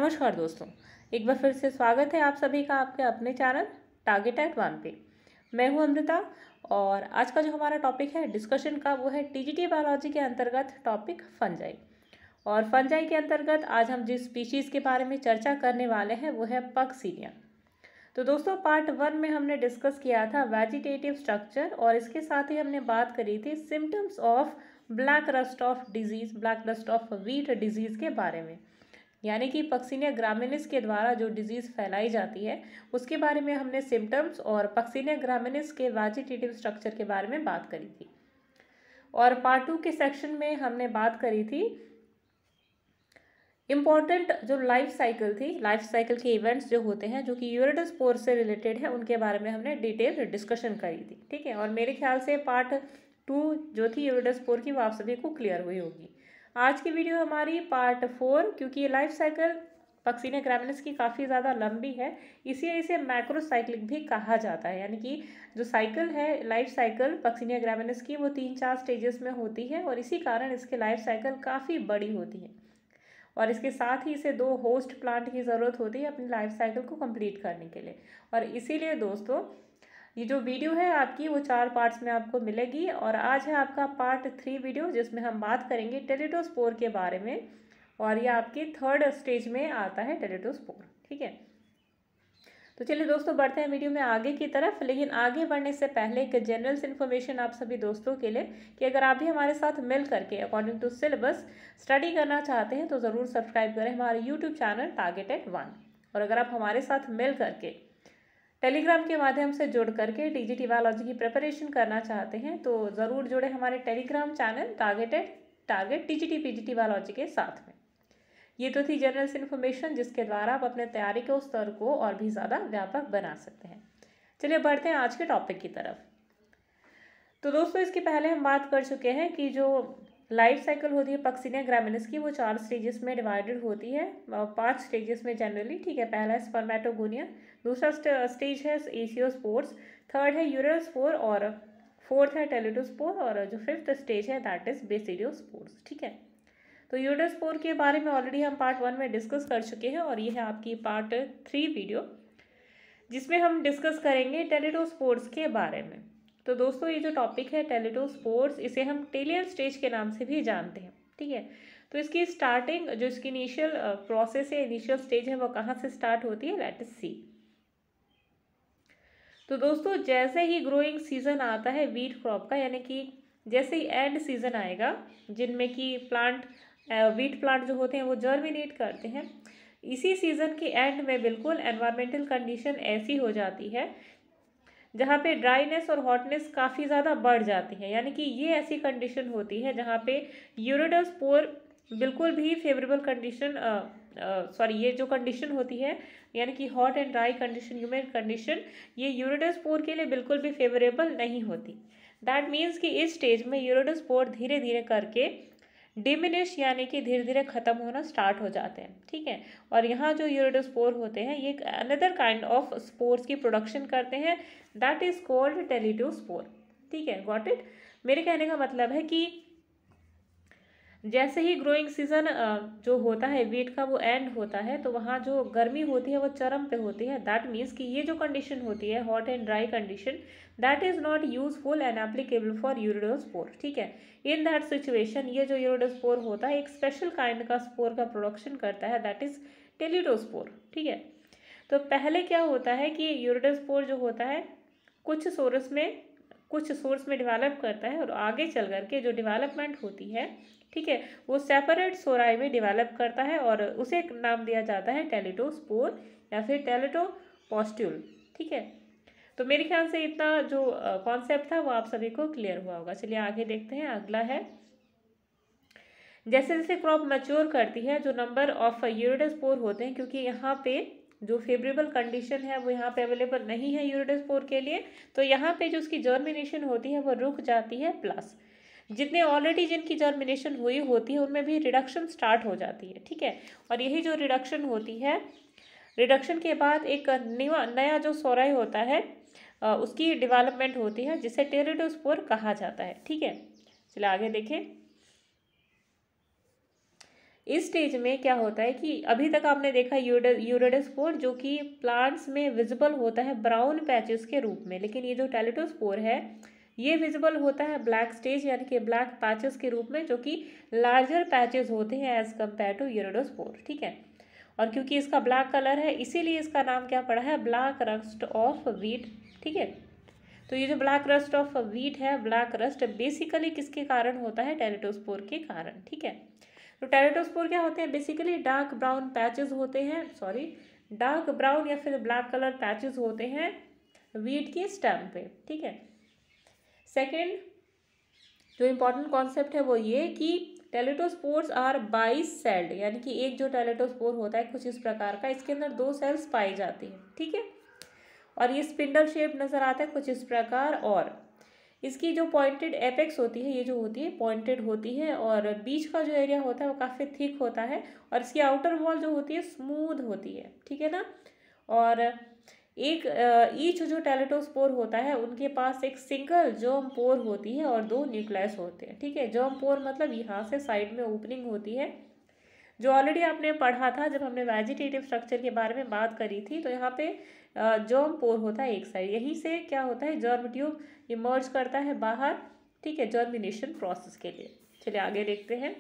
नमस्कार दोस्तों, एक बार फिर से स्वागत है आप सभी का आपके अपने चैनल टारगेट एट वन पे। मैं हूं अमृता और आज का जो हमारा टॉपिक है डिस्कशन का वो है टीजीटी बायोलॉजी के अंतर्गत टॉपिक फंजाई। और फंजाई के अंतर्गत आज हम जिस स्पीशीज़ के बारे में चर्चा करने वाले हैं वो है पक्सीनिया। तो दोस्तों पार्ट 1 में हमने डिस्कस किया था वेजिटेटिव स्ट्रक्चर और इसके साथ ही हमने बात करी थी symptoms of black rust of disease, black rust of wheat disease के बारे में, यानी कि पक्सीनिया ग्रामिनिस के द्वारा जो डिजीज़ फैलाई जाती है उसके बारे में हमने सिम्टम्स और पक्सीनिया ग्रामिनिस के वेजिटेटिव स्ट्रक्चर के बारे में बात करी थी। और पार्ट 2 के सेक्शन में हमने बात करी थी इम्पॉर्टेंट जो लाइफ साइकिल थी, लाइफ साइकिल के इवेंट्स जो होते हैं जो कि यूरिडोस्पोर से रिलेटेड है उनके बारे में हमने डिटेल डिस्कशन करी थी। ठीक है, और मेरे ख्याल से पार्ट 2 जो थी यूरिडोस्पोर की वो आप सभी को क्लियर हुई होगी। आज की वीडियो हमारी पार्ट 4, क्योंकि ये लाइफ साइकिल पक्सीनिया ग्रामिनिस की काफ़ी ज़्यादा लंबी है इसलिए इसे मैक्रोसाइक्लिक भी कहा जाता है, यानी कि जो साइकिल है लाइफ साइकिल पक्सीनिया ग्रामिनिस की वो 3-4 स्टेजेस में होती है और इसी कारण इसके लाइफ साइकिल काफ़ी बड़ी होती है और इसके साथ ही इसे 2 होस्ट प्लांट की ज़रूरत होती है अपनी लाइफ साइकिल को कंप्लीट करने के लिए। और इसीलिए दोस्तों ये जो वीडियो है आपकी वो 4 पार्ट्स में आपको मिलेगी और आज है आपका पार्ट 3 वीडियो जिसमें हम बात करेंगे टेलिडोस्पोर के बारे में और ये आपकी 3rd स्टेज में आता है टेलिडोस्पोर। ठीक है, तो चलिए दोस्तों बढ़ते हैं वीडियो में आगे की तरफ। लेकिन आगे बढ़ने से पहले एक जनरल इन्फॉर्मेशन आप सभी दोस्तों के लिए कि अगर आप भी हमारे साथ मिल करके अकॉर्डिंग टू सिलेबस स्टडी करना चाहते हैं तो ज़रूर सब्सक्राइब करें हमारे YouTube channel target at one. और अगर आप हमारे साथ मिल करके टेलीग्राम के माध्यम से जुड़ करके टीजीटी बायोलॉजी की प्रिपरेशन करना चाहते हैं तो ज़रूर जुड़े हमारे Telegram channel target TGT PGT biology के साथ में। ये तो थी जनरल इन्फॉर्मेशन जिसके द्वारा आप अपने तैयारी के स्तर को और भी ज़्यादा व्यापक बना सकते हैं। चलिए बढ़ते हैं आज के टॉपिक की तरफ। तो दोस्तों इसके पहले हम बात कर चुके हैं कि जो लाइफ साइकिल होती है पक्सीनिया ग्रामिनिस की वो 4 स्टेजेस में डिवाइडेड होती है, 5 स्टेजेस में जनरली। ठीक है, पहला है स्पर्मेटोगोनिया, दूसरा स्टेज है एशियोस्पोर्स, 3rd है यूरिडोस्पोर और 4th है टेलिडोस्पोर और जो 5th स्टेज है दैट इज बेसिडियोस्पोर्स। ठीक है, तो यूरिडोस्पोर के बारे में ऑलरेडी हम पार्ट 1 में डिस्कस कर चुके हैं और ये है आपकी पार्ट 3 वीडियो जिसमें हम डिस्कस करेंगे टेलिडोस्पोर्स के बारे में। तो दोस्तों ये जो टॉपिक है टेलिडोस्पोर्स इसे हम टेलियर स्टेज के नाम से भी जानते हैं। ठीक है, तो इसकी स्टार्टिंग जो इसकी इनिशियल प्रोसेस है, इनिशियल स्टेज है वो कहाँ से स्टार्ट होती है, लेट अस सी। तो दोस्तों जैसे ही ग्रोइंग सीजन आता है वीट क्रॉप का, यानी कि जैसे ही एंड सीजन आएगा जिनमें कि प्लांट वीट प्लांट जो होते हैं वो जर्मिनेट करते हैं, इसी सीज़न के एंड में बिल्कुल एनवायरमेंटल कंडीशन ऐसी हो जाती है जहाँ पे ड्राइनेस और हॉटनेस काफ़ी ज़्यादा बढ़ जाती है, यानी कि ये ऐसी कंडीशन होती है जहाँ पे यूरिडोस्पोर बिल्कुल भी फेवरेबल कंडीशन ये जो कंडीशन होती है यानी कि hot and dry condition, humid condition, ये यूरिडोस्पोर के लिए बिल्कुल भी फेवरेबल नहीं होती। दैट मीन्स कि इस स्टेज में यूरिडोस्पोर धीरे धीरे करके डिमिनिश यानी कि धीरे धीरे ख़त्म होना स्टार्ट हो जाते हैं। ठीक है, और यहाँ जो यूरिडोस्पोर होते हैं ये अनदर काइंड ऑफ स्पोर्स की प्रोडक्शन करते हैं दैट इज़ कॉल्ड टेलिडोस्पोर। ठीक है, गॉट इट। मेरे कहने का मतलब है कि जैसे ही ग्रोइंग सीजन जो होता है वीट का वो एंड होता है तो वहाँ जो गर्मी होती है वो चरम पे होती है। दैट मीन्स कि ये जो कंडीशन होती है hot and dry condition that is not useful and applicable for uredospore. ठीक है, इन दैट सिचुएशन ये जो यूरिडोस्पोर होता है एक स्पेशल काइंड का स्पोर का प्रोडक्शन करता है दैट इज़ टेलिडोस्पोर। ठीक है, तो पहले क्या होता है कि यूरिडोस्पोर जो होता है कुछ सोर्स में डिवेलप करता है और आगे चल करके जो डेवलपमेंट होती है, ठीक है, वो सेपरेट सोराई में डिवेलप करता है और उसे नाम दिया जाता है टेलिडोस्पोर या फिर टेलिडोपोस्ट्यूल। ठीक है, तो मेरे ख्याल से इतना जो कॉन्सेप्ट था वो आप सभी को क्लियर हुआ होगा। चलिए आगे देखते हैं। अगला है जैसे जैसे क्रॉप मैच्योर करती है जो नंबर ऑफ यूरिडोस्पोर होते हैं, क्योंकि यहाँ पे जो फेवरेबल कंडीशन है वो यहाँ पे अवेलेबल नहीं है यूरिडोस्पोर के लिए, तो यहाँ पे जो उसकी जर्मिनेशन होती है वो रुक जाती है, प्लस जितने ऑलरेडी जिनकी जर्मिनेशन हुई होती है उनमें भी रिडक्शन स्टार्ट हो जाती है। ठीक है, और यही जो रिडक्शन होती है, रिडक्शन के बाद एक नया जो सोराई होता है उसकी डेवलपमेंट होती है जिसे टेलिडोस्पोर कहा जाता है। ठीक है, चलिए आगे देखें। इस स्टेज में क्या होता है कि अभी तक आपने देखा यूरिडोस्पोर जो कि प्लांट्स में विजिबल होता है ब्राउन पैचेस के रूप में, लेकिन ये जो टेलिडोस्पोर है ये विजिबल होता है ब्लैक स्टेज यानी कि ब्लैक पैचेस के रूप में, जो कि लार्जर पैचेस होते हैं एज कम्पेयर टू यूरिडोस्पोर। ठीक है, और क्योंकि इसका ब्लैक कलर है इसीलिए इसका नाम क्या पड़ा है, ब्लैक रस्ट ऑफ व्हीट। ठीक है, तो ये जो ब्लैक रस्ट ऑफ व्हीट है, ब्लैक रस्ट बेसिकली किसके कारण होता है, टेलिडोस्पोर के कारण। ठीक है, तो टेलिडोस्पोर क्या होते हैं, बेसिकली डार्क ब्राउन पैचेस होते हैं, सॉरी डार्क ब्राउन या फिर ब्लैक कलर पैचेस होते हैं व्हीट की स्टेम पे। ठीक है, सेकेंड जो इम्पोर्टेंट कॉन्सेप्ट है वो ये कि टेलिडोस्पोर्स आर बाई सेल्ड, यानी कि एक जो टेलिडोस्पोर होता है कुछ इस प्रकार का, इसके अंदर 2 सेल्स पाई जाती है। ठीक है, और ये स्पिंडल शेप नज़र आता है कुछ इस प्रकार, और इसकी जो पॉइंटेड एपेक्स होती है ये जो होती है पॉइंटेड होती है, और बीच का जो एरिया होता है वो काफ़ी थिक होता है, और इसकी आउटर वॉल जो होती है स्मूथ होती है। ठीक है ना, और एक ईच जो टेलिडोस्पोर होता है उनके पास एक सिंगल जर्म पोर होती है और 2 न्यूक्लियस होते हैं। ठीक है, जर्म पोर मतलब यहाँ से साइड में ओपनिंग होती है, जो ऑलरेडी आपने पढ़ा था जब हमने वेजिटेटिव स्ट्रक्चर के बारे में बात करी थी। तो यहाँ पे जर्म पोर होता है एक साइड, यहीं से क्या होता है जर्म ट्यूब इमर्ज करता है बाहर। ठीक है, जर्मिनेशन प्रोसेस के लिए। चलिए आगे देखते हैं।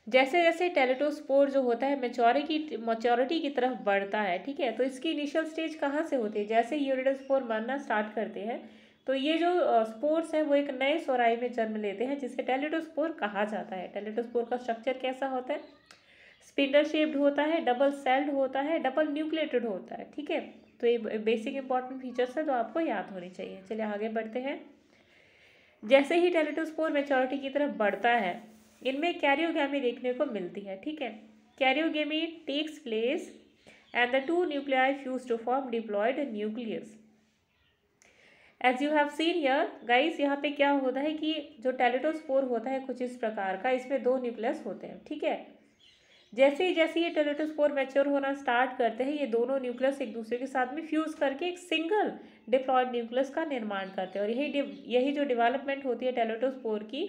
जैसे जैसे टेलिडोस्पोर जो होता है मैच्योरिटी की तरफ बढ़ता है, ठीक है, तो इसकी इनिशियल स्टेज कहाँ से होती है, जैसे यूरिडोस्पोर बनना स्टार्ट करते हैं तो ये जो स्पोर्स है वो एक नए सोराई में जन्म लेते हैं जिसे टेलिडोस्पोर कहा जाता है। टेलिडोस्पोर का स्ट्रक्चर कैसा होता है, स्पिंडल शेप्ड होता है, डबल सेल्ड होता है, डबल न्यूक्लिएटेड होता है। ठीक है, तो ये बेसिक इंपॉर्टेंट फीचर्स है जो आपको याद होनी चाहिए। चलिए आगे बढ़ते हैं। जैसे ही टेलिडोस्पोर मैच्योरिटी की तरफ बढ़ता है इनमें कैरियोगेमी देखने को मिलती है। ठीक है, karyogamy takes place and the 2 nuclei fuse to form diploid nucleus. As you have seen here guys, यहाँ पे क्या होता है कि जो टेलिडोस्पोर होता है कुछ इस प्रकार का, इसमें 2 न्यूक्लियस होते हैं। ठीक है, जैसे ही ये टेलिडोस्पोर मैच्योर होना स्टार्ट करते हैं ये दोनों न्यूक्लियस एक दूसरे के साथ में फ्यूज करके एक सिंगल डिप्लॉयड न्यूक्लियस का निर्माण करते हैं, और यही जो डेवलपमेंट होती है टेलिडोस्पोर की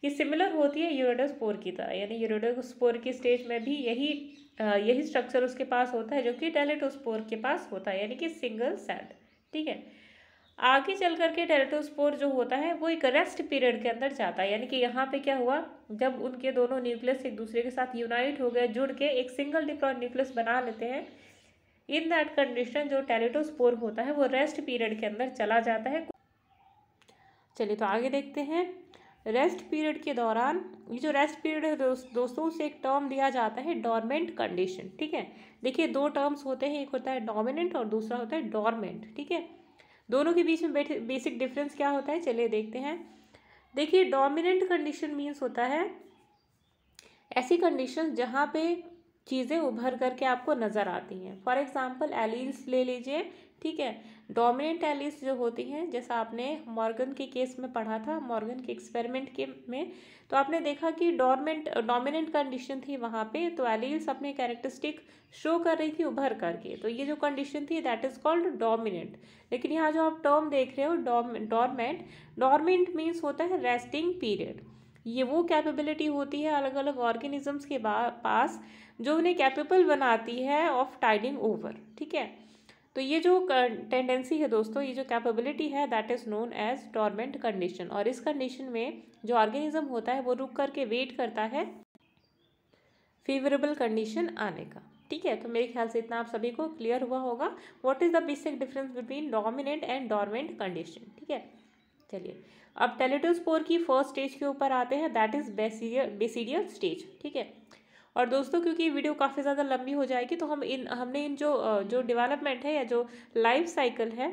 ये सिमिलर होती है यूरिडोस्पोर की तरह, यानी यूरिडोस्पोर की स्टेज में भी यही स्ट्रक्चर उसके पास होता है जो कि टेलिडोस्पोर के पास होता है, यानी कि सिंगल सेल्ड। ठीक है, आगे चल करके टेलिडोस्पोर जो होता है वो एक रेस्ट पीरियड के अंदर जाता है, यानी कि यहाँ पे क्या हुआ, जब उनके दोनों न्यूक्लियस एक दूसरे के साथ यूनाइट हो गए, जुड़ के एक सिंगल डिप्लॉयड न्यूक्लियस बना लेते हैं, इन दैट कंडीशन जो टेलिडोस्पोर होता है वो रेस्ट पीरियड के अंदर चला जाता है। चलिए तो आगे देखते हैं। रेस्ट पीरियड के दौरान ये जो रेस्ट पीरियड है दोस्तों उसे एक टर्म दिया जाता है डॉर्मेंट कंडीशन। ठीक है, देखिए 2 टर्म्स होते हैं, एक होता है डोमिनेंट और दूसरा होता है डॉर्मेंट। ठीक है, दोनों के बीच में बेसिक डिफरेंस क्या होता है चलिए देखते हैं। देखिए डोमिनेंट कंडीशन मीन्स होता है ऐसी कंडीशन जहाँ पे चीज़ें उभर करके आपको नज़र आती हैं। फॉर एग्जांपल एलील्स ले लीजिए। ठीक है, डोमिनेंट एलील्स जो होती हैं, जैसा आपने मॉर्गन के केस में पढ़ा था, मॉर्गन के एक्सपेरिमेंट के में, तो आपने देखा कि डोमिनेंट कंडीशन थी वहाँ पे, तो एलील्स अपने कैरेक्टरिस्टिक शो कर रही थी उभर करके, तो ये जो कंडीशन थी दैट इज़ कॉल्ड डोमिनेंट। लेकिन यहाँ जो आप टर्म देख रहे हो डॉर्मेंट मीन्स होता है रेस्टिंग पीरियड। ये वो कैपेबिलिटी होती है अलग अलग ऑर्गेनिजम्स के पास जो उन्हें कैपेबल बनाती है ऑफ टाइडिंग ओवर। ठीक है, तो ये जो टेंडेंसी है दोस्तों, ये जो कैपेबिलिटी है that is known as dormant condition, और इस कंडीशन में जो ऑर्गेनिज्म होता है वो रुक करके वेट करता है फेवरेबल कंडीशन आने का। ठीक है, तो मेरे ख्याल से इतना आप सभी को क्लियर हुआ होगा what is the basic difference between dominant and dormant condition. ठीक है, चलिए अब टेलिडोस्पोर की फर्स्ट स्टेज के ऊपर आते हैं दैट इज़ बेसिडियल स्टेज। ठीक है, और दोस्तों क्योंकि वीडियो काफ़ी ज़्यादा लंबी हो जाएगी तो हमने इन जो डेवलपमेंट है या जो लाइफ साइकिल है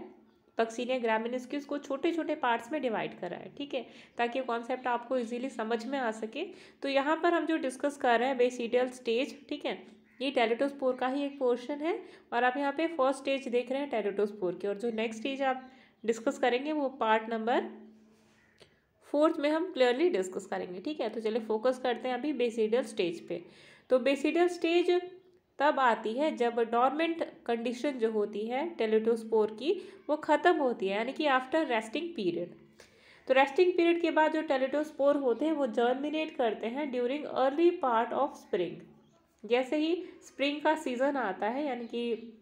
पक्सीनिया ग्रामिनीज की उसको छोटे छोटे पार्ट्स में डिवाइड करा है। ठीक है, ताकि कॉन्सेप्ट आपको इजीली समझ में आ सके। तो यहाँ पर हम जो डिस्कस कर रहे हैं बेसिडियल स्टेज, ठीक है, ये टेलिडोस्पोर का ही एक पोर्शन है, और आप यहाँ पे फर्स्ट स्टेज देख रहे हैं टेलिडोस्पोर की, और जो नेक्स्ट स्टेज आप डिस्कस करेंगे वो पार्ट नंबर 4 में हम क्लियरली डिस्कस करेंगे। ठीक है, तो चलिए फोकस करते हैं अभी बेसिडियल स्टेज पे। तो बेसिडियल स्टेज तब आती है जब डॉर्मेंट कंडीशन जो होती है टेलिडोस्पोर की वो ख़त्म होती है, यानी कि आफ्टर रेस्टिंग पीरियड। तो रेस्टिंग पीरियड के बाद जो टेलिटोस्पोर होते हैं वो जर्मिनेट करते हैं during early part of spring. जैसे ही स्प्रिंग का सीजन आता है, यानी कि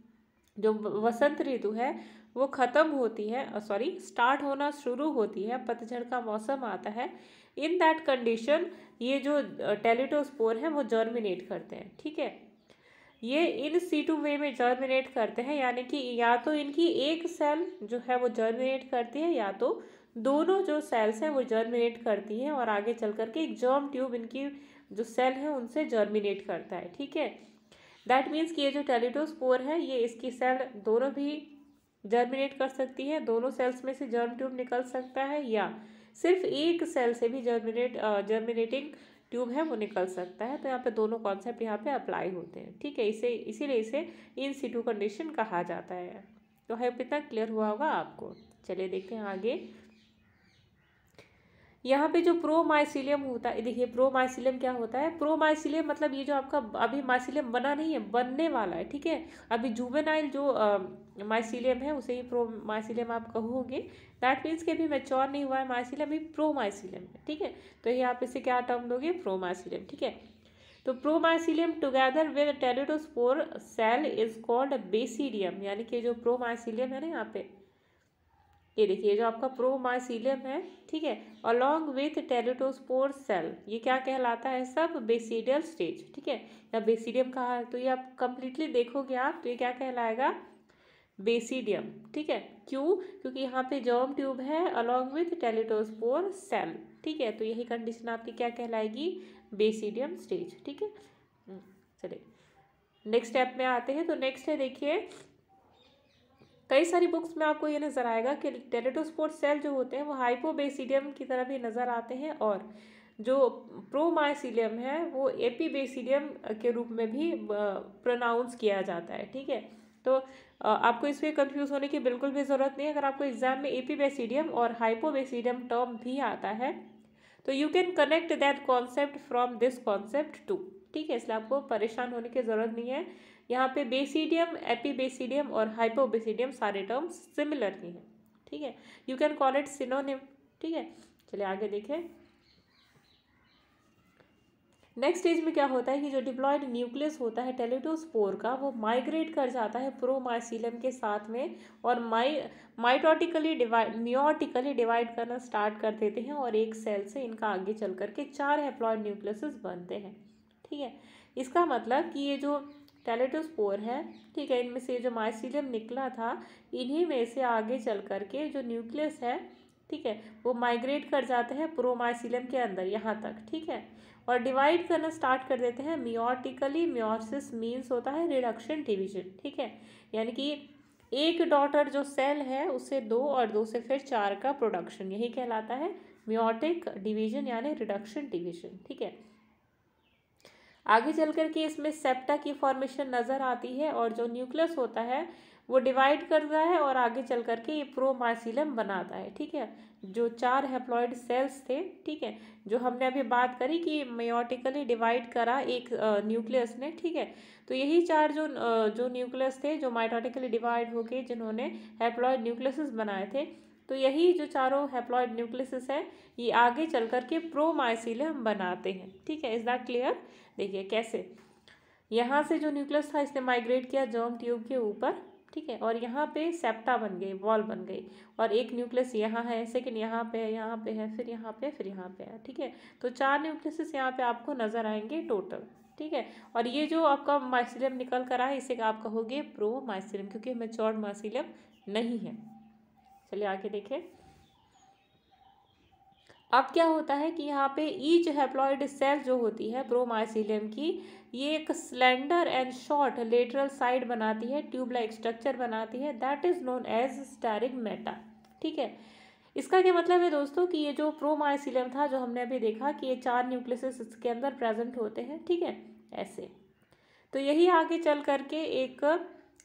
जो वसंत ऋतु है वो ख़त्म होती है, स्टार्ट होना शुरू होती है, पतझड़ का मौसम आता है, इन दैट कंडीशन ये जो टेलिटोस्पोर हैं वो जर्मिनेट करते हैं। ठीक है, ये इन सीटू वे में जर्मिनेट करते हैं, यानी कि या तो इनकी एक सेल जो है वो जर्मिनेट करती है या तो दोनों जो सेल्स हैं वो जर्मिनेट करती हैं और आगे चल करके एक जर्म ट्यूब इनकी जो सेल है उनसे जर्मिनेट करता है। ठीक है, दैट मीन्स कि ये जो टेलिटोस्पोर है ये इसकी सेल दोनों भी जर्मिनेट कर सकती है, दोनों सेल्स में से जर्म ट्यूब निकल सकता है, या सिर्फ एक सेल से भी जर्मिनेटिंग ट्यूब है वो निकल सकता है। तो यहाँ पे दोनों कॉन्सेप्ट यहाँ पे अप्लाई होते हैं। ठीक है, इसीलिए इसे इन सीटू कंडीशन कहा जाता है। तो है इतना क्लियर हुआ होगा आपको। चलिए देखते हैं आगे। यहाँ पे जो प्रोमाइसिलियम होता है, देखिए प्रोमाइसिलियम क्या होता है। प्रोमाइसिलियम मतलब ये जो आपका अभी माइसिलियम बना नहीं है, बनने वाला है। ठीक है, अभी जुवेनाइल जो माइसिलियम है उसे ही प्रोमाइसिलियम आप कहोगे। दैट मीन्स कि अभी मैच्योर नहीं हुआ है माइसिलियम, अभी प्रोमाइसिलियम है। ठीक है, तो ये आप इसे क्या टर्म दोगे, प्रोमाइसिलियम। ठीक है, तो promycelium together with teliospore cell is called basidium, यानी कि जो प्रोमाइसिलियम है ना यहाँ पे, ये देखिए जो आपका प्रोमाइसिलियम है, ठीक है, अलॉन्ग विथ टेलिटोस्पोर सेल, ये क्या कहलाता है, सब बेसिडियल स्टेज। ठीक है, या बेसिडियम कहा है, तो ये आप कंप्लीटली देखोगे आप तो ये क्या कहलाएगा, बेसिडियम। ठीक है, क्यों, क्योंकि यहाँ पे जर्म ट्यूब है अलॉन्ग विथ टेलिटोस्पोर सेल। ठीक है, तो यही कंडीशन आपकी क्या कहलाएगी, बेसिडियम स्टेज। ठीक है, चलिए नेक्स्ट स्टेप में आते हैं। तो नेक्स्ट है, देखिए कई सारी बुक्स में आपको ये नज़र आएगा कि टेलिटोस्पोर सेल जो होते हैं वो हाइपोबेसिडियम की तरह भी नज़र आते हैं, और जो प्रोमाइसिलियम है वो एपीबेसिडियम के रूप में भी प्रोनाउंस किया जाता है। ठीक है, तो आपको इसमें कंफ्यूज होने की बिल्कुल भी ज़रूरत नहीं है। अगर आपको एग्जाम में एपीबेसिडियम और हाइपोबेसिडियम टर्म भी आता है तो you can connect that concept from this concept to. ठीक है, इसलिए आपको परेशान होने की ज़रूरत नहीं है। यहाँ पे बेसिडियम, एपीबेसिडियम और हाइपोबेसिडियम सारे टर्म्स सिमिलर ही हैं। ठीक है, you can call it synonym. ठीक है, चलिए आगे देखें। नेक्स्ट स्टेज में क्या होता है कि जो डिप्लॉयड न्यूक्लियस होता है टेलिटोस्पोर का वो माइग्रेट कर जाता है प्रोमाइसिलियम के साथ में, और माइटोटिकली डिवाइड करना स्टार्ट कर देते हैं, और एक सेल से इनका आगे चल करके 4 हैप्लॉयड न्यूक्लियसेस बनते हैं। ठीक है, इसका मतलब कि ये जो टेलिटोस्पोर है, ठीक है, इनमें से जो माइसिलियम निकला था इन्हीं में से आगे चल करके जो न्यूक्लियस है, ठीक है, वो माइग्रेट कर जाते हैं प्रोमाइसिलियम के अंदर यहाँ तक। ठीक है, और डिवाइड करना स्टार्ट कर देते हैं मियोटिकली। मियोसिस मीन्स होता है रिडक्शन डिवीजन। ठीक है, यानी कि एक डॉटर जो सेल है उससे 2 और 2 से फिर 4 का प्रोडक्शन, यही कहलाता है मियोटिक डिवीजन यानी रिडक्शन डिवीजन। ठीक है, आगे चल करके इसमें सेप्टा की फॉर्मेशन नज़र आती है, और जो न्यूक्लियस होता है वो डिवाइड करता है और आगे चल करके ये प्रोमाइसिलियम बनाता है। ठीक है, जो 4 हैप्लॉइड सेल्स थे, ठीक है, जो हमने अभी बात करी कि मेयोटिकली डिवाइड करा एक न्यूक्लियस ने। ठीक है, तो यही 4 जो न्यूक्लियस थे जो माइटोटिकली डिवाइड होके जिन्होंने हैप्लॉइड न्यूक्लियस बनाए थे, तो यही जो चारों हैप्लॉइड न्यूक्लियस है ये आगे चल करके प्रोमाइसिलियम बनाते हैं। ठीक है, इज दैट क्लियर। देखिए कैसे, यहाँ से जो न्यूक्लियस था इसने माइग्रेट किया जर्म ट्यूब के ऊपर। ठीक है, और यहाँ पे सेप्टा बन गई, वॉल बन गई, और एक न्यूक्लियस यहाँ है, सेकंड यहाँ पे है, यहाँ पे है, फिर यहाँ पे, फिर यहाँ पे है। ठीक है, तो 4 न्यूक्लियस यहाँ पे आपको नजर आएंगे टोटल। ठीक है, और ये जो आपका माइसिलियम निकल कर आए इसे आप कहोगे प्रोमाइसिलियम, क्योंकि मैच्योर्ड माइसिलियम नहीं है। चलिए आगे देखें। अब क्या होता है कि यहाँ पे ईच हैप्लॉइड सेल जो होती है प्रोमाइसिलियम की, ये एक slender and short lateral side बनाती है, ट्यूब लाइक स्ट्रक्चर बनाती है, दैट इज नोन एज स्टेरिगमेटा। ठीक है, इसका क्या मतलब है दोस्तों कि ये जो प्रोमाइसिलियम था जो हमने अभी देखा कि ये 4 न्यूक्लियस इसके अंदर प्रेजेंट होते हैं। ठीक है, ऐसे, तो यही आगे चल करके एक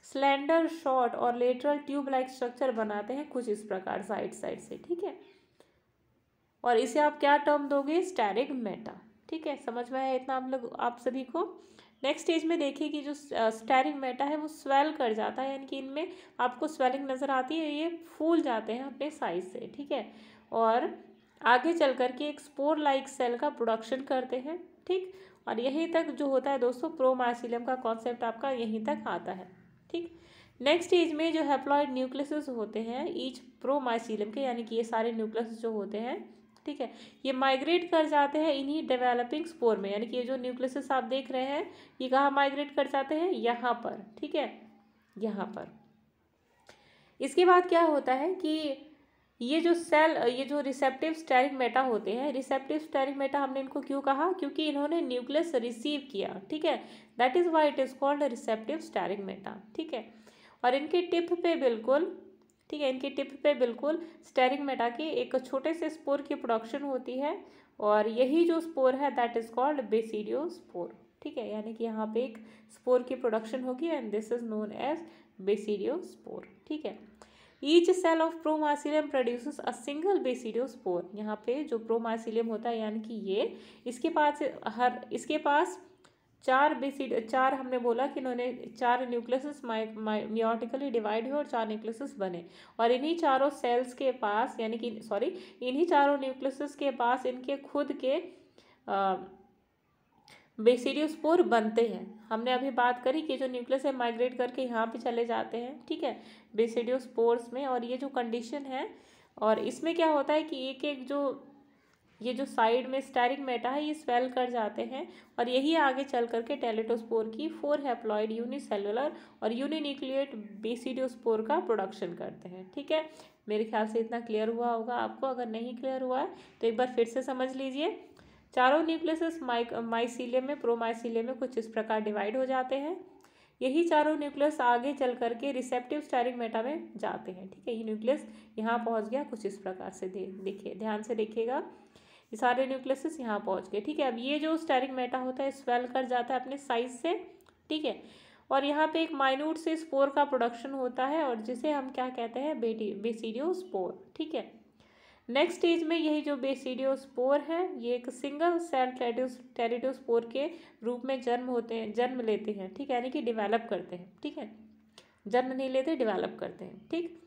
स्लेंडर शॉर्ट और लेटरल ट्यूब लाइक स्ट्रक्चर बनाते हैं कुछ इस प्रकार साइड साइड से। ठीक है, और इसे आप क्या टर्म दोगे, स्टेरिगमेटा। ठीक है, समझ में आया इतना आप सभी को। नेक्स्ट स्टेज में देखिए कि जो स्टेरिगमेटा है वो स्वेल कर जाता है, यानी कि इनमें आपको स्वेलिंग नज़र आती है, ये फूल जाते हैं अपने साइज से। ठीक है, और आगे चल कर के एक स्पोर लाइक सेल का प्रोडक्शन करते हैं, ठीक। और यहीं तक जो होता है दोस्तों प्रोमाइसीलियम का कॉन्सेप्ट आपका यहीं तक आता है, ठीक। नेक्स्ट स्टेज में जो हैप्लॉइड न्यूक्लियस होते हैं ईच प्रोमाइसीलियम के, यानी कि ये सारे न्यूक्लियस जो होते हैं, ठीक है, ये माइग्रेट कर जाते हैं इन्हीं डेवलपिंग स्पोर में, यानी कि ये जो न्यूक्लियस आप देख रहे हैं ये कहाँ माइग्रेट कर जाते हैं, यहाँ पर, ठीक है, यहाँ पर। इसके बाद क्या होता है कि ये जो सेल, ये जो रिसेप्टिव स्टेरिगमेटा होते हैं, रिसेप्टिव स्टेरिगमेटा हमने इनको क्यों कहा, क्योंकि इन्होंने न्यूक्लियस रिसीव किया, ठीक है, that is why it is called receptive sterigmata, ठीक है। और इनके टिप पे बिल्कुल, ठीक है, इनके टिप पे बिल्कुल स्टेरिगमेटा की एक छोटे से स्पोर की प्रोडक्शन होती है, और यही जो स्पोर है दैट इज कॉल्ड बेसिडियोस्पोर, ठीक है, यानी कि यहाँ पे एक स्पोर की प्रोडक्शन होगी and this is known as basidiospore, ठीक है। Each cell of promycelium produces a single basidiospore, यहाँ पे जो प्रोमाइसीलियम होता है यानी कि ये, इसके पास चार हमने बोला कि इन्होंने 4 न्यूक्लियस मियोटिकली डिवाइड हुए और 4 न्यूक्लियस बने, और इन्हीं चारों सेल्स के पास, यानी कि सॉरी, इन्हीं चारों न्यूक्लियस के पास इनके खुद के बेसिडियोस्पोर बनते हैं। हमने अभी बात करी कि जो न्यूक्लियस है माइग्रेट करके यहाँ पे चले जाते हैं, ठीक है, बेसिडियोस्पोर्स में, और ये जो कंडीशन है, और इसमें क्या होता है कि एक एक जो ये जो साइड में स्टेरिगमेटा है ये स्वेल कर जाते हैं, और यही आगे चल करके टेलेटोस्पोर की 4 हैप्लॉइड यूनिसेलुलर और यूनिन्यूक्लिएट बेसिडियोस्पोर का प्रोडक्शन करते हैं, ठीक है। मेरे ख्याल से इतना क्लियर हुआ होगा आपको, अगर नहीं क्लियर हुआ है तो एक बार फिर से समझ लीजिए। चारों न्यूक्लियस माइसीलियम में, प्रोमाइसीलियम में कुछ इस प्रकार डिवाइड हो जाते हैं, यही चारों न्यूक्लियस आगे चल करके रिसेप्टिव स्टेरिगमेटा में जाते हैं, ठीक है। ये न्यूक्लियस यहाँ पहुँच गया कुछ इस प्रकार से, देखिए ध्यान से देखिएगा, ये सारे न्यूक्लियस यहाँ पहुँच गए, ठीक है। अब ये जो स्टेरिगमेटा होता है स्वेल कर जाता है अपने साइज से, ठीक है, और यहाँ पे एक माइन्यूट से स्पोर का प्रोडक्शन होता है, और जिसे हम क्या कहते हैं, बेसिडियोस्पोर, ठीक है। नेक्स्ट स्टेज में यही जो बेसिडियोस्पोर है ये एक सिंगल सेल टेरिडोस्पोर के रूप में जन्म लेते हैं, ठीक है, यानी कि डिवेलप करते हैं, ठीक है, जन्म नहीं लेते, डिवेलप करते हैं, ठीक।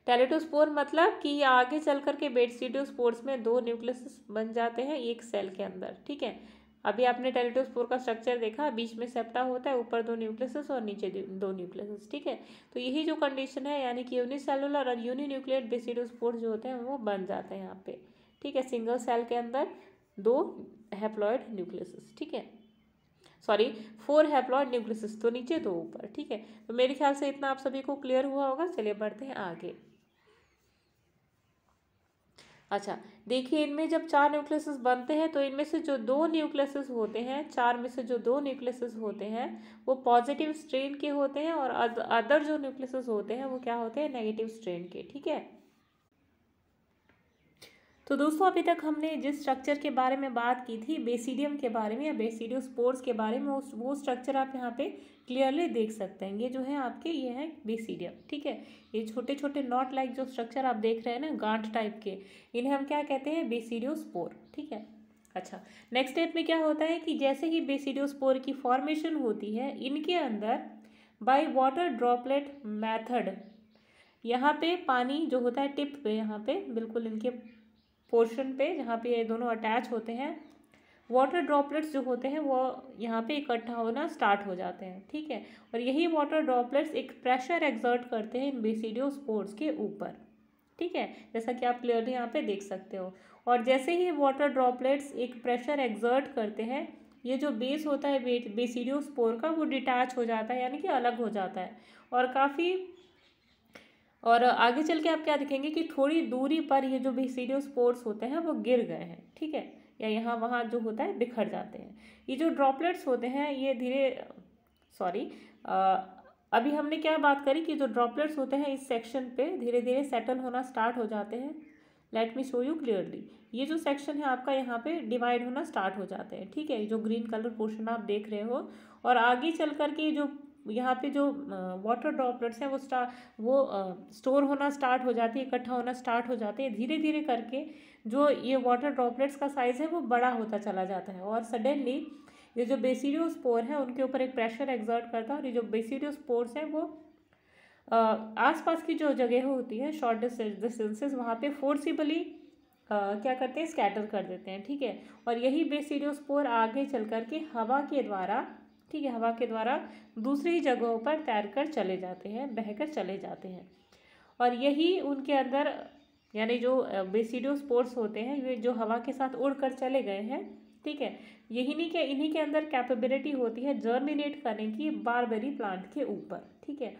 टेरिडोस्पोर मतलब कि ये आगे चल करके बेसिडियोस्पोर्स में 2 न्यूक्लियस बन जाते हैं एक सेल के अंदर, ठीक है। अभी आपने टेरिडोस्पोर का स्ट्रक्चर देखा, बीच में सेप्टा होता है, ऊपर 2 न्यूक्लियस और नीचे 2 न्यूक्लियस, ठीक है। तो यही जो कंडीशन है, यानी कि यूनिसेलुलर और यूनिन्यूक्लिएट बेसिडियोस्पोर जो होते हैं वो बन जाते हैं यहाँ पे, ठीक है, सिंगल सेल के अंदर 2 हैप्लॉइड न्यूक्लियस, ठीक है, सॉरी 4 हैप्लॉइड न्यूक्लियस, तो नीचे 2 ऊपर, ठीक है। तो मेरे ख्याल से इतना आप सभी को क्लियर हुआ होगा। चलिए बढ़ते हैं आगे। अच्छा देखिए, इनमें जब 4 न्यूक्लियस बनते हैं तो इनमें से जो 2 न्यूक्लियस होते हैं, 4 में से जो 2 न्यूक्लियस होते हैं वो पॉजिटिव स्ट्रेन के होते हैं, और अदर जो न्यूक्लियस होते हैं वो क्या होते हैं, नेगेटिव स्ट्रेन के, ठीक है। तो दोस्तों अभी तक हमने जिस स्ट्रक्चर के बारे में बात की थी, बेसिडियम के बारे में या बेसिडियोस्पोर्स के बारे में, वो स्ट्रक्चर आप यहाँ पे क्लियरली देख सकते हैं। ये जो है आपके, ये है बेसिडियम, ठीक है। ये छोटे छोटे नॉट लाइक जो स्ट्रक्चर आप देख रहे हैं ना, गांठ टाइप के, इन्हें हम क्या कहते हैं, बेसिडियोस्पोर, ठीक है। अच्छा नेक्स्ट स्टेप में क्या होता है कि जैसे ही बेसिडियोस्पोर की फॉर्मेशन होती है, इनके अंदर बाय वाटर ड्रॉपलेट मैथड, यहाँ पे पानी जो होता है टिप पे, यहाँ पे बिल्कुल इनके पोर्शन पे जहाँ पे ये दोनों अटैच होते हैं, वाटर ड्रॉपलेट्स जो होते हैं वो यहाँ पे इकट्ठा होना स्टार्ट हो जाते हैं, ठीक है। और यही वाटर ड्रॉपलेट्स एक प्रेशर एक्सर्ट करते हैं इन बेसिडियोस्पोर्स के ऊपर, ठीक है, जैसा कि आप क्लियरली यहाँ पे देख सकते हो। और जैसे ही वाटर ड्रॉपलेट्स एक प्रेशर एक्सर्ट करते हैं, ये जो बेस होता है बेसिडियोस्पोर का वो डिटैच हो जाता है, यानी कि अलग हो जाता है, और काफ़ी, और आगे चल के आप क्या देखेंगे कि थोड़ी दूरी पर ये जो बेसिडियोस्पोर्स होते हैं वो गिर गए हैं, ठीक है, या यहाँ वहाँ जो होता है बिखर जाते हैं। ये जो ड्रॉपलेट्स होते हैं ये अभी हमने क्या बात करी कि जो ड्रॉपलेट्स होते हैं इस सेक्शन पे धीरे धीरे सेटल होना स्टार्ट हो जाते हैं। Let me show you clearly, ये जो सेक्शन है आपका यहाँ पे डिवाइड होना स्टार्ट हो जाते हैं, ठीक है, जो ग्रीन कलर पोर्शन आप देख रहे हो। और आगे चल करके जो यहाँ पे जो वाटर ड्रॉपलेट्स हैं वो स्टोर होना स्टार्ट हो जाती है, इकट्ठा होना स्टार्ट हो जाते हैं, धीरे धीरे करके जो ये वाटर ड्रॉपलेट्स का साइज़ है वो बड़ा होता चला जाता है, और सडनली ये जो बेसिडियोस्पोर है उनके ऊपर एक प्रेशर एक्सर्ट करता है, और ये जो बेसिडियोस्पोर्स हैं वो आसपास की जो जगह होती है शॉर्ट डिस्टेंसेस, वहाँ पे फोर्सिबली क्या करते हैं, स्कैटर कर देते हैं, ठीक है। और यही बेसिडियोस्पोर आगे चल कर के हवा के द्वारा, ठीक है, हवा के द्वारा दूसरी जगहों पर तैरकर चले जाते हैं, बहकर चले जाते हैं। और यही उनके अंदर, यानी जो बेसिडियोस्पोर्स होते हैं, ये जो हवा के साथ उड़कर चले गए हैं, ठीक है, इन्हीं के अंदर कैपेबिलिटी होती है जर्मिनेट करने की बारबेरी प्लांट के ऊपर, ठीक है।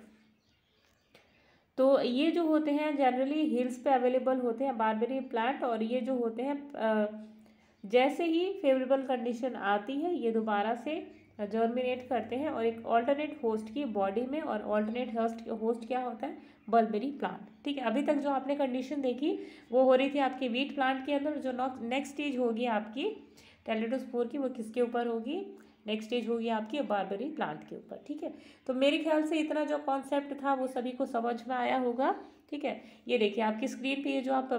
तो ये जो होते हैं जनरली हिल्स पे अवेलेबल होते हैं बारबेरी प्लांट, और ये जो होते हैं जैसे ही फेवरेबल कंडीशन आती है ये दोबारा से जर्मिनेट करते हैं और एक ऑल्टरनेट होस्ट की बॉडी में, और ऑल्टरनेट होस्ट क्या होता है, बल्बेरी प्लांट, ठीक है। अभी तक जो आपने कंडीशन देखी वो हो रही थी आपकी वीट प्लांट के अंदर। जो नेक्स्ट स्टेज होगी आपकी टैलेडोस्पोर की, वो किसके ऊपर होगी, नेक्स्ट स्टेज होगी आपकी बारबेरी प्लांट के ऊपर, ठीक है। तो मेरे ख्याल से इतना जो कॉन्सेप्ट था वो सभी को समझ में आया होगा, ठीक है। ये देखिए आपकी स्क्रीन पे ये जो आप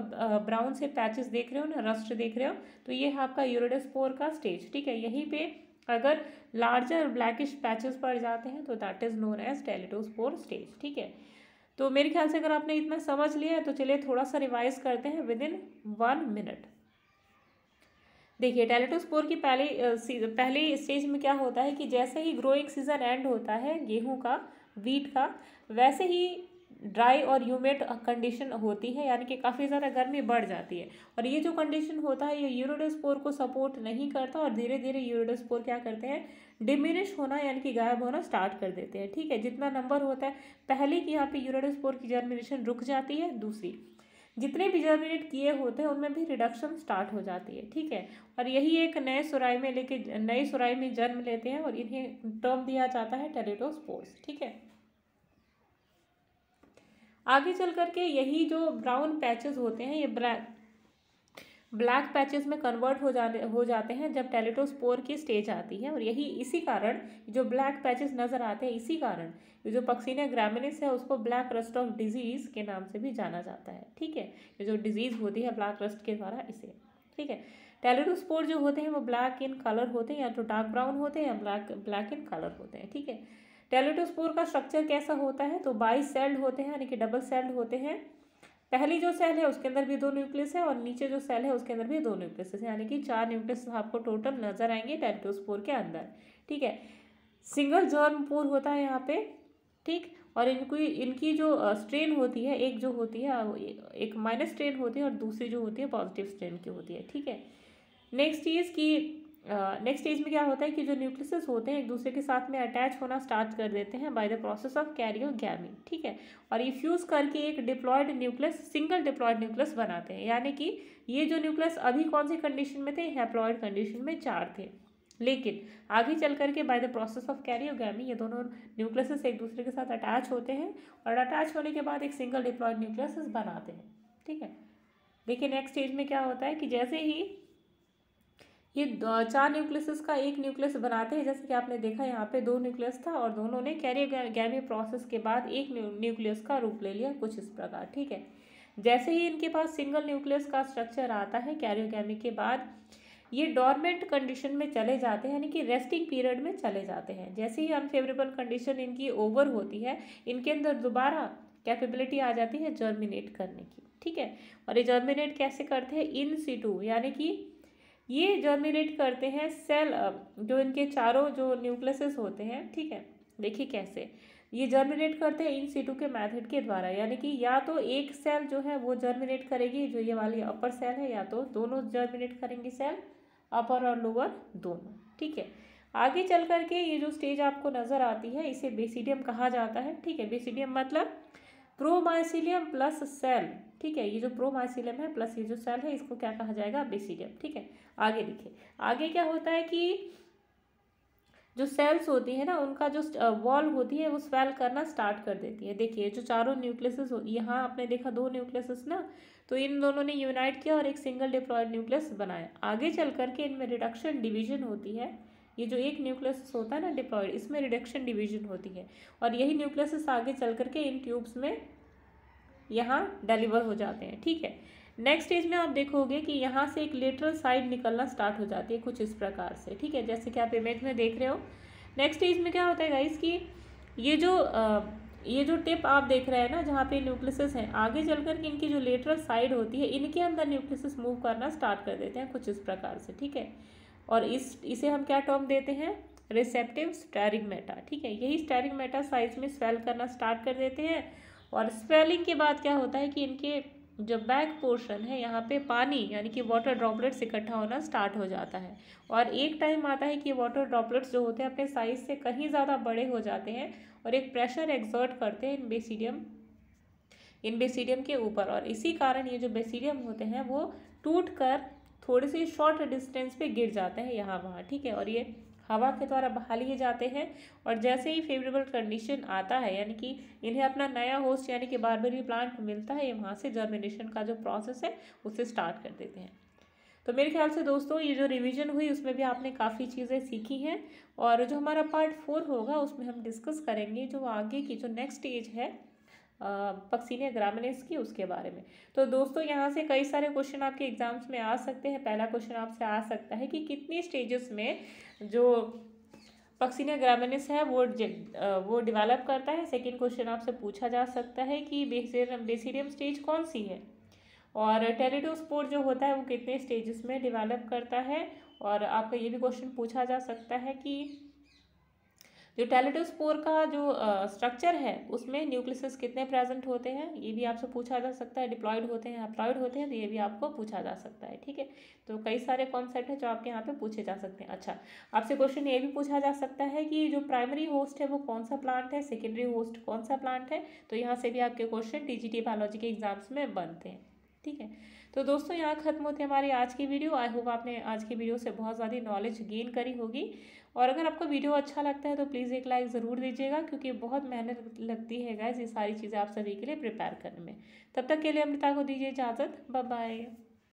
ब्राउन से पैचेस देख रहे हो ना, रस्ट देख रहे हो, तो ये है आपका यूरिडोस्पोर का स्टेज, ठीक है। यहीं पे अगर लार्जर ब्लैकिश पैचेस पड़ जाते हैं तो that is known as teleutospore stage, ठीक है। तो मेरे ख्याल से अगर आपने इतना समझ लिया है तो चलिए थोड़ा सा रिवाइज करते हैं विदिन 1 मिनट। देखिए टैलेडोस्पोर की पहले स्टेज में क्या होता है कि जैसे ही ग्रोइंग सीजन एंड होता है गेहूं का, वीट का, वैसे ही ड्राई और ह्यूमिड कंडीशन होती है, यानी कि काफ़ी ज़्यादा गर्मी बढ़ जाती है। और ये जो कंडीशन होता है ये यूरिडोस्पोर को सपोर्ट नहीं करता और धीरे धीरे यूरिडोस्पोर क्या करते हैं, डिमिनिश होना यानी कि गायब होना स्टार्ट कर देते हैं, ठीक है। जितना नंबर होता है, पहले की यहाँ पे यूरिडोस्पोर की जर्मिनेशन रुक जाती है, दूसरी जितने भी जर्मिनेट किए होते हैं उनमें भी रिडक्शन स्टार्ट हो जाती है, ठीक है। और यही एक नए सुराई में जन्म लेते हैं और इन्हें टर्म दिया जाता है टैलेडोस्पोर्स, ठीक है। आगे चल करके यही जो ब्राउन पैचेस होते हैं ये ब्लैक पैचेस में कन्वर्ट हो जाते हैं जब टैलेडोस्पोर की स्टेज आती है। और यही इसी कारण जो ब्लैक पैचेस नज़र आते हैं, इसी कारण ये जो पक्सीना ग्रामिनिस है उसको ब्लैक रस्ट ऑफ डिजीज़ के नाम से भी जाना जाता है, ठीक है। ये जो डिजीज़ होती है ब्लैक रस्ट के द्वारा, इसे, ठीक है। टैलेडोस्पोर जो होते हैं वो ब्लैक इन कलर होते हैं, या तो डार्क ब्राउन होते हैं या ब्लैक इन कलर होते हैं, ठीक है। टैलेडोस्पोर का स्ट्रक्चर कैसा होता है, तो 22 सेल्ड होते हैं, यानी कि डबल सेल्ड होते हैं। पहली जो सेल है उसके अंदर भी 2 न्यूक्लियस है और नीचे जो सेल है उसके अंदर भी 2 न्यूक्लियस है, यानी कि 4 न्यूक्लियस आपको टोटल नजर आएंगे टैलेडोस्पोर के अंदर, ठीक है। सिंगल जर्म पोर होता है यहाँ पे, ठीक। और इनकी जो स्ट्रेन होती है, एक जो होती है एक माइनस स्ट्रेन होती है और दूसरी जो होती है पॉजिटिव स्ट्रेन की होती है, ठीक है। नेक्स्ट स्टेज में क्या होता है कि जो न्यूक्लियस होते हैं एक दूसरे के साथ में अटैच होना स्टार्ट कर देते हैं by the process of karyogamy, ठीक है। और ये फ्यूज करके एक diploid nucleus, single diploid nucleus बनाते हैं, यानी कि ये जो न्यूक्लियस अभी कौन सी कंडीशन में थे, हैप्लॉयड कंडीशन में 4 थे, लेकिन आगे चल करके bye the process of karyogamy ये दोनों न्यूक्लियस एक दूसरे के साथ अटैच होते हैं और अटैच होने के बाद एक सिंगल डिप्लॉयड न्यूक्लियस बनाते हैं, ठीक है। देखिए नेक्स्ट स्टेज में क्या होता है कि जैसे ही ये 4 न्यूक्लियस का एक न्यूक्लियस बनाते हैं, जैसे कि आपने देखा यहाँ पे 2 न्यूक्लियस था और दोनों ने कैरियोगैमी प्रोसेस के बाद एक न्यूक्लियस का रूप ले लिया, कुछ इस प्रकार, ठीक है। जैसे ही इनके पास सिंगल न्यूक्लियस का स्ट्रक्चर आता है कैरियोगैमी के बाद, ये डॉर्मेंट कंडीशन में चले जाते हैं, यानी कि रेस्टिंग पीरियड में चले जाते हैं। जैसे ही अनफेवरेबल कंडीशन इनकी ओवर होती है, इनके अंदर दोबारा कैपेबिलिटी आ जाती है जर्मिनेट करने की, ठीक है। और ये जर्मिनेट कैसे करते हैं, इन सीटू, यानी कि ये जर्मिनेट करते हैं सेल, जो इनके चारों जो न्यूक्लियस होते हैं, ठीक है। देखिए कैसे ये जर्मिनेट करते हैं इन सीटू के मेथड के द्वारा, यानी कि या तो एक सेल जो है वो जर्मिनेट करेगी, जो ये वाली अपर सेल है, या तो दोनों जर्मिनेट करेंगी सेल, अपर और लोअर दोनों, ठीक है। आगे चल करके ये जो स्टेज आपको नज़र आती है इसे बेसिडियम कहा जाता है, ठीक है। बेसिडियम मतलब प्रोमाइसिलियम प्लस सेल, ठीक है। ये जो प्रोमाइसिलियम है प्लस ये जो सेल है इसको क्या कहा जाएगा, बेसिडियम, ठीक है। आगे देखिए आगे क्या होता है कि जो सेल्स होती है ना उनका जो वॉल होती है वो स्वेल करना स्टार्ट कर देती है। देखिए जो चारों न्यूक्लियस यहाँ आपने देखा 2 न्यूक्लियस ना, तो इन दोनों ने यूनाइट किया और एक सिंगल डिप्लॉयड न्यूक्लियस बनाया। आगे चल करके इनमें रिडक्शन डिवीजन होती है, ये जो एक न्यूक्लियस होता है ना डिप्लॉयड, इसमें रिडक्शन डिवीजन होती है और यही न्यूक्लियस आगे चल करके इन ट्यूब्स में यहाँ डिलीवर हो जाते हैं, ठीक है। नेक्स्ट स्टेज में आप देखोगे कि यहाँ से एक लेटरल साइड निकलना स्टार्ट हो जाती है कुछ इस प्रकार से, ठीक है, जैसे कि आप इमेज में देख रहे हो। नेक्स्ट स्टेज में क्या होता है गाइस कि ये जो ये जो टिप आप देख रहे हैं ना, जहाँ पे न्यूक्लियस हैं, आगे चलकर के इनकी जो लेटरल साइड होती है, इनके अंदर न्यूक्लियस मूव करना स्टार्ट कर देते हैं कुछ इस प्रकार से, ठीक है। और इसे हम क्या टर्म देते हैं, रिसेप्टिव स्टेरिगमेटा, ठीक है। यही स्टेरिगमेटा साइज में स्वेल करना स्टार्ट कर देते हैं। और स्वेलिंग के बाद क्या होता है कि इनके जो बैक पोर्शन है, यहाँ पे पानी यानी कि वाटर ड्रॉपलेट्स इकट्ठा होना स्टार्ट हो जाता है। और एक टाइम आता है कि वाटर ड्रॉपलेट्स जो होते हैं अपने साइज से कहीं ज़्यादा बड़े हो जाते हैं और एक प्रेशर एक्सर्ट करते हैं इन बेसिडियम के ऊपर। और इसी कारण ये जो बेसिडियम होते हैं वो टूट कर थोड़े से शॉर्ट डिस्टेंस पे गिर जाते हैं यहाँ वहाँ, ठीक है। और ये हवा के द्वारा बहा लिए जाते हैं। और जैसे ही फेवरेबल कंडीशन आता है, यानी कि इन्हें अपना नया होस्ट यानी कि बारबेरी प्लांट मिलता है, ये वहाँ से जर्मिनेशन का जो प्रोसेस है उसे स्टार्ट कर देते हैं। तो मेरे ख्याल से दोस्तों ये जो रिवीजन हुई उसमें भी आपने काफ़ी चीज़ें सीखी हैं। और जो हमारा पार्ट 4 होगा उसमें हम डिस्कस करेंगे जो आगे की जो नेक्स्ट स्टेज है पक्सिनिया ग्रामिनेस की, उसके बारे में। तो दोस्तों यहाँ से कई सारे क्वेश्चन आपके एग्जाम्स में आ सकते हैं। पहला क्वेश्चन आपसे आ सकता है कि कितनी स्टेजेस में जो पक्सिनिया ग्रामिनेस है वो डेवलप करता है। सेकंड क्वेश्चन आपसे पूछा जा सकता है कि बेसिडियम स्टेज कौन सी है। और टेरिडोस्पोर जो होता है वो कितने स्टेजेस में डेवलप करता है। और आपका ये भी क्वेश्चन पूछा जा सकता है कि जो टेरिडोस्पोर का जो स्ट्रक्चर है उसमें न्यूक्लियस कितने प्रेजेंट होते हैं, ये भी आपसे पूछा जा सकता है। डिप्लॉयड होते हैं, हैप्लॉयड होते हैं, तो ये भी आपको पूछा जा सकता है, ठीक है। तो कई सारे कॉन्सेप्ट हैं जो आपके यहाँ पे पूछे जा सकते हैं। अच्छा, आपसे क्वेश्चन ये भी पूछा जा सकता है कि जो प्राइमरी होस्ट है वो कौन सा प्लांट है, सेकेंडरी होस्ट कौन सा प्लांट है। तो यहाँ से भी आपके क्वेश्चन टीजीटी बायोलॉजी के एग्जाम्स में बनते हैं, ठीक है। तो दोस्तों यहाँ खत्म होती है हमारी आज की वीडियो। आई होप आपने आज की वीडियो से बहुत ज़्यादा नॉलेज गेन करी होगी। और अगर आपको वीडियो अच्छा लगता है तो प्लीज़ एक लाइक ज़रूर दीजिएगा, क्योंकि बहुत मेहनत लगती है गाइस ये सारी चीज़ें आप सभी के लिए प्रिपेयर करने में। तब तक के लिए अमृता को दीजिए इजाज़त, बाय बाय।